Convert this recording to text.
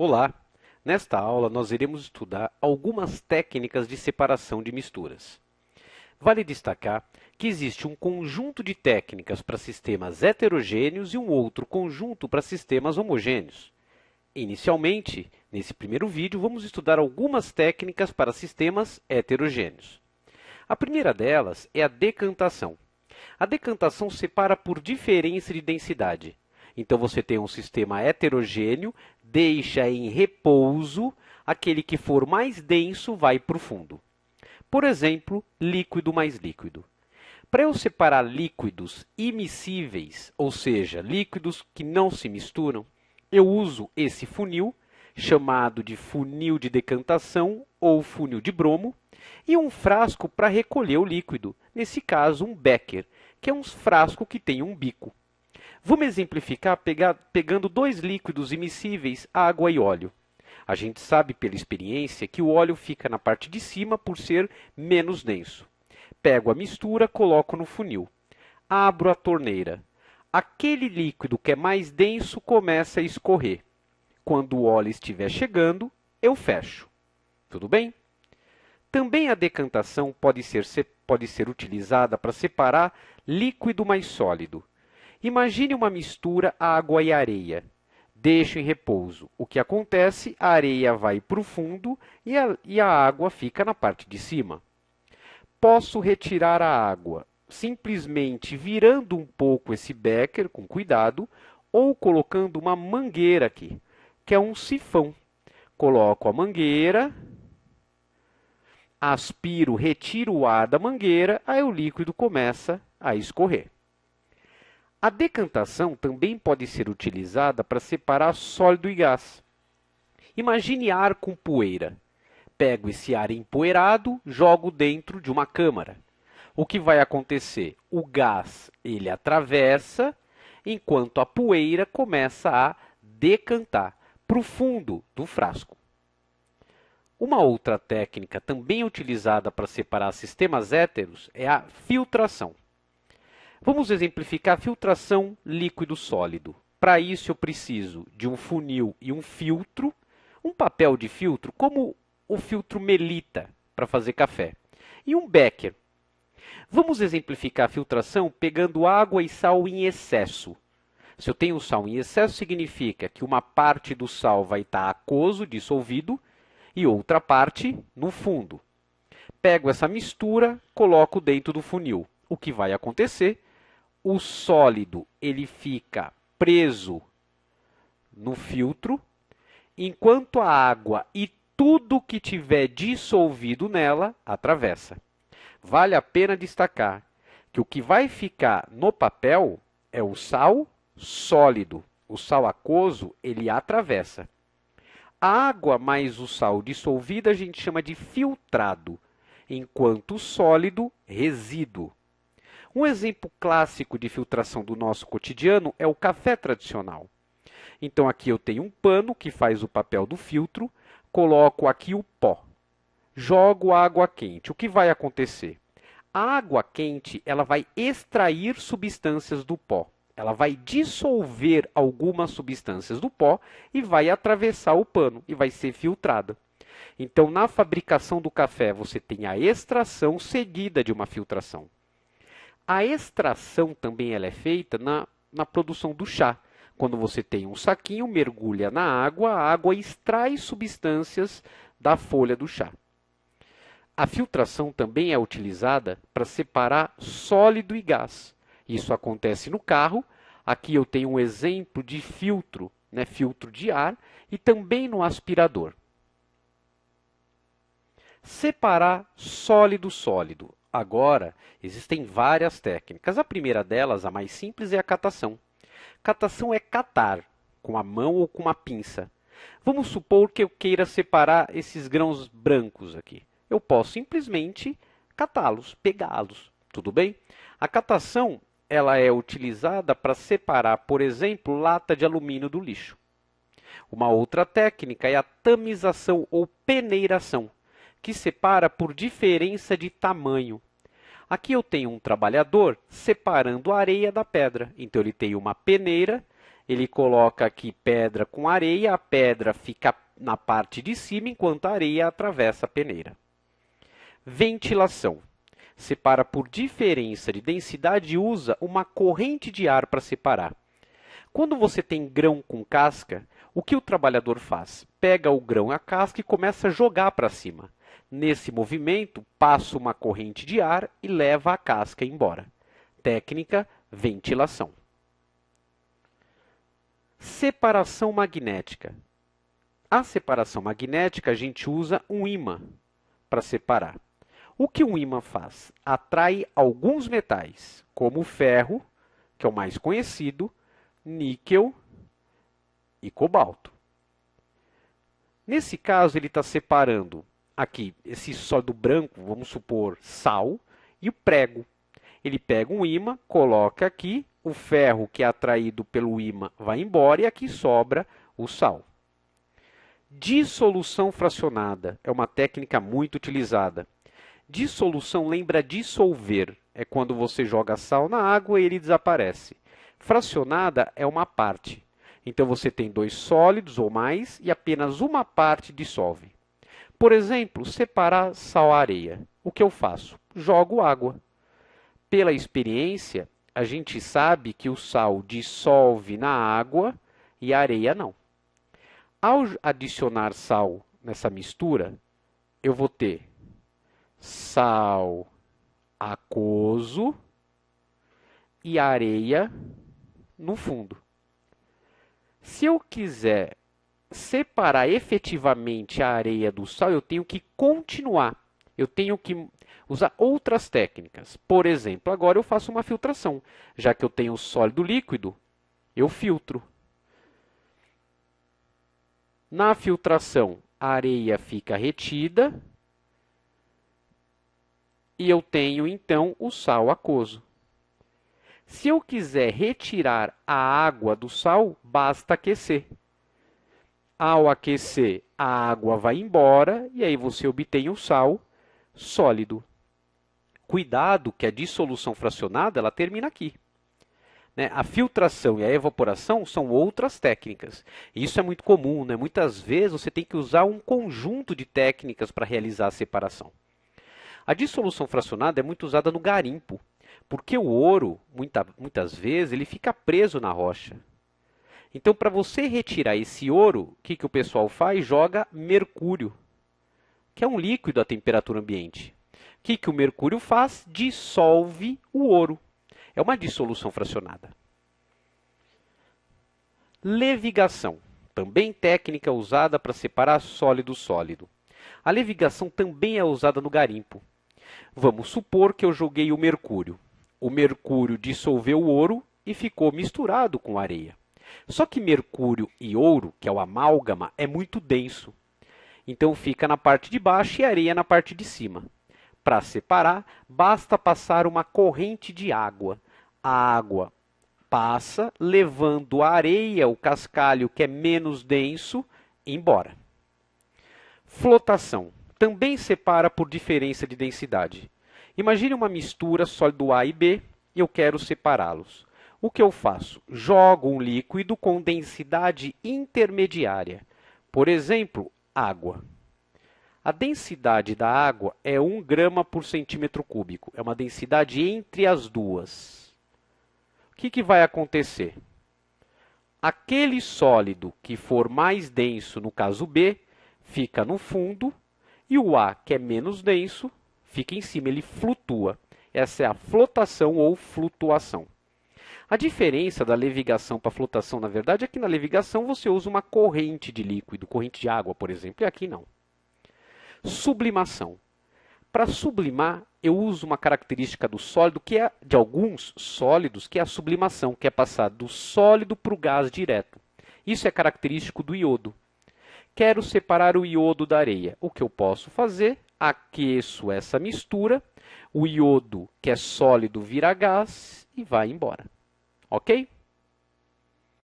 Olá! Nesta aula, nós iremos estudar algumas técnicas de separação de misturas. Vale destacar que existe um conjunto de técnicas para sistemas heterogêneos e um outro conjunto para sistemas homogêneos. Inicialmente, nesse primeiro vídeo, vamos estudar algumas técnicas para sistemas heterogêneos. A primeira delas é a decantação. A decantação separa por diferença de densidade. Então, você tem um sistema heterogêneo, deixa em repouso, aquele que for mais denso vai para o fundo. Por exemplo, líquido mais líquido. Para eu separar líquidos imiscíveis, ou seja, líquidos que não se misturam, eu uso esse funil, chamado de funil de decantação ou funil de bromo, e um frasco para recolher o líquido, nesse caso um becker, que é um frasco que tem um bico. Vamos exemplificar pegando dois líquidos imiscíveis, água e óleo. A gente sabe pela experiência que o óleo fica na parte de cima por ser menos denso. Pego a mistura, coloco no funil. Abro a torneira. Aquele líquido que é mais denso começa a escorrer. Quando o óleo estiver chegando, eu fecho. Tudo bem? Também a decantação pode ser utilizada para separar líquido mais sólido. Imagine uma mistura água e areia. Deixo em repouso. O que acontece? A areia vai para o fundo e a água fica na parte de cima. Posso retirar a água simplesmente virando um pouco esse becker com cuidado ou colocando uma mangueira aqui, que é um sifão. Coloco a mangueira, aspiro, retiro o ar da mangueira, aí o líquido começa a escorrer. A decantação também pode ser utilizada para separar sólido e gás. Imagine ar com poeira. Pego esse ar empoeirado, jogo dentro de uma câmara. O que vai acontecer? O gás ele atravessa, enquanto a poeira começa a decantar para o fundo do frasco. Uma outra técnica também utilizada para separar sistemas héteros é a filtração. Vamos exemplificar a filtração líquido-sólido. Para isso, eu preciso de um funil e um filtro, um papel de filtro, como o filtro Melita, para fazer café, e um becker. Vamos exemplificar a filtração pegando água e sal em excesso. Se eu tenho sal em excesso, significa que uma parte do sal vai estar aquoso, dissolvido, e outra parte no fundo. Pego essa mistura, coloco dentro do funil. O que vai acontecer? O sólido ele fica preso no filtro, enquanto a água e tudo que tiver dissolvido nela atravessa. Vale a pena destacar que o que vai ficar no papel é o sal sólido. O sal aquoso ele atravessa. A água mais o sal dissolvido a gente chama de filtrado, enquanto o sólido, resíduo. Um exemplo clássico de filtração do nosso cotidiano é o café tradicional. Então, aqui eu tenho um pano que faz o papel do filtro, coloco aqui o pó, jogo água quente. O que vai acontecer? A água quente ela vai extrair substâncias do pó. Ela vai dissolver algumas substâncias do pó e vai atravessar o pano e vai ser filtrada. Então, na fabricação do café, você tem a extração seguida de uma filtração. A extração também ela é feita na produção do chá. Quando você tem um saquinho, mergulha na água, a água extrai substâncias da folha do chá. A filtração também é utilizada para separar sólido e gás. Isso acontece no carro. Aqui eu tenho um exemplo de filtro, filtro de ar, e também no aspirador. Separar sólido-sólido. Agora, existem várias técnicas. A primeira delas, a mais simples, é a catação. Catação é catar, com a mão ou com uma pinça. Vamos supor que eu queira separar esses grãos brancos aqui. Eu posso simplesmente catá-los, pegá-los. Tudo bem? A catação ela é utilizada para separar, por exemplo, lata de alumínio do lixo. Uma outra técnica é a tamização ou peneiração, que separa por diferença de tamanho. Aqui eu tenho um trabalhador separando a areia da pedra. Então, ele tem uma peneira Ele coloca aqui pedra com areia, a pedra fica na parte de cima, enquanto a areia atravessa a peneira. Ventilação. Separa por diferença de densidade e usa uma corrente de ar para separar. Quando você tem grão com casca, o que o trabalhador faz? Pega o grão e a casca e começa a jogar para cima. Nesse movimento, passa uma corrente de ar e leva a casca embora. Técnica, ventilação. Separação magnética. A separação magnética, a gente usa um ímã para separar. O que um ímã faz? Atrai alguns metais, como o ferro, que é o mais conhecido, níquel e cobalto. Nesse caso, ele está separando aqui esse sólido branco, vamos supor, sal, e o prego. Ele pega um ímã, coloca aqui, o ferro que é atraído pelo ímã vai embora e aqui sobra o sal. Dissolução fracionada é uma técnica muito utilizada. Dissolução lembra dissolver, é quando você joga sal na água e ele desaparece. Fracionada é uma parte. Então você tem dois sólidos ou mais e apenas uma parte dissolve. Por exemplo, separar sal-areia. O que eu faço? Jogo água. Pela experiência, a gente sabe que o sal dissolve na água e a areia não. Ao adicionar sal nessa mistura, eu vou ter sal aquoso e areia no fundo. Se eu quiser separar efetivamente a areia do sal, eu tenho que continuar. Eu tenho que usar outras técnicas. Por exemplo, agora eu faço uma filtração. Já que eu tenho sólido líquido, eu filtro. Na filtração, a areia fica retida e eu tenho, então, o sal aquoso. Se eu quiser retirar a água do sal, basta aquecer. Ao aquecer, a água vai embora e aí você obtém o sal sólido. Cuidado que a dissolução fracionada ela termina aqui. A filtração e a evaporação são outras técnicas. Isso é muito comum, né? Muitas vezes você tem que usar um conjunto de técnicas para realizar a separação. A dissolução fracionada é muito usada no garimpo, porque o ouro, muitas vezes, ele fica preso na rocha. Então, para você retirar esse ouro, o que o pessoal faz? Joga mercúrio, que é um líquido a temperatura ambiente. O que o mercúrio faz? Dissolve o ouro. É uma dissolução fracionada. Levigação, também técnica usada para separar sólido sólido. A levigação também é usada no garimpo. Vamos supor que eu joguei o mercúrio. O mercúrio dissolveu o ouro e ficou misturado com areia. Só que mercúrio e ouro, que é o amálgama, é muito denso. Então fica na parte de baixo e areia na parte de cima. Para separar, basta passar uma corrente de água. A água passa, levando a areia, o cascalho que é menos denso, embora. Flotação. Também separa por diferença de densidade. Imagine uma mistura sólido A e B e eu quero separá-los. O que eu faço? Jogo um líquido com densidade intermediária. Por exemplo, água. A densidade da água é 1 grama por centímetro cúbico. É uma densidade entre as duas. O que vai acontecer? Aquele sólido que for mais denso, no caso B, fica no fundo, e o A, que é menos denso, fica em cima, ele flutua. Essa é a flotação ou flutuação. A diferença da levigação para a flotação, na verdade, é que na levigação você usa uma corrente de líquido, corrente de água, por exemplo, e aqui não. Sublimação. Para sublimar, eu uso uma característica do sólido, que é de alguns sólidos, que é a sublimação, que é passar do sólido para o gás direto. Isso é característico do iodo. Quero separar o iodo da areia. O que eu posso fazer? Aqueço essa mistura, o iodo, que é sólido, vira gás e vai embora. Ok?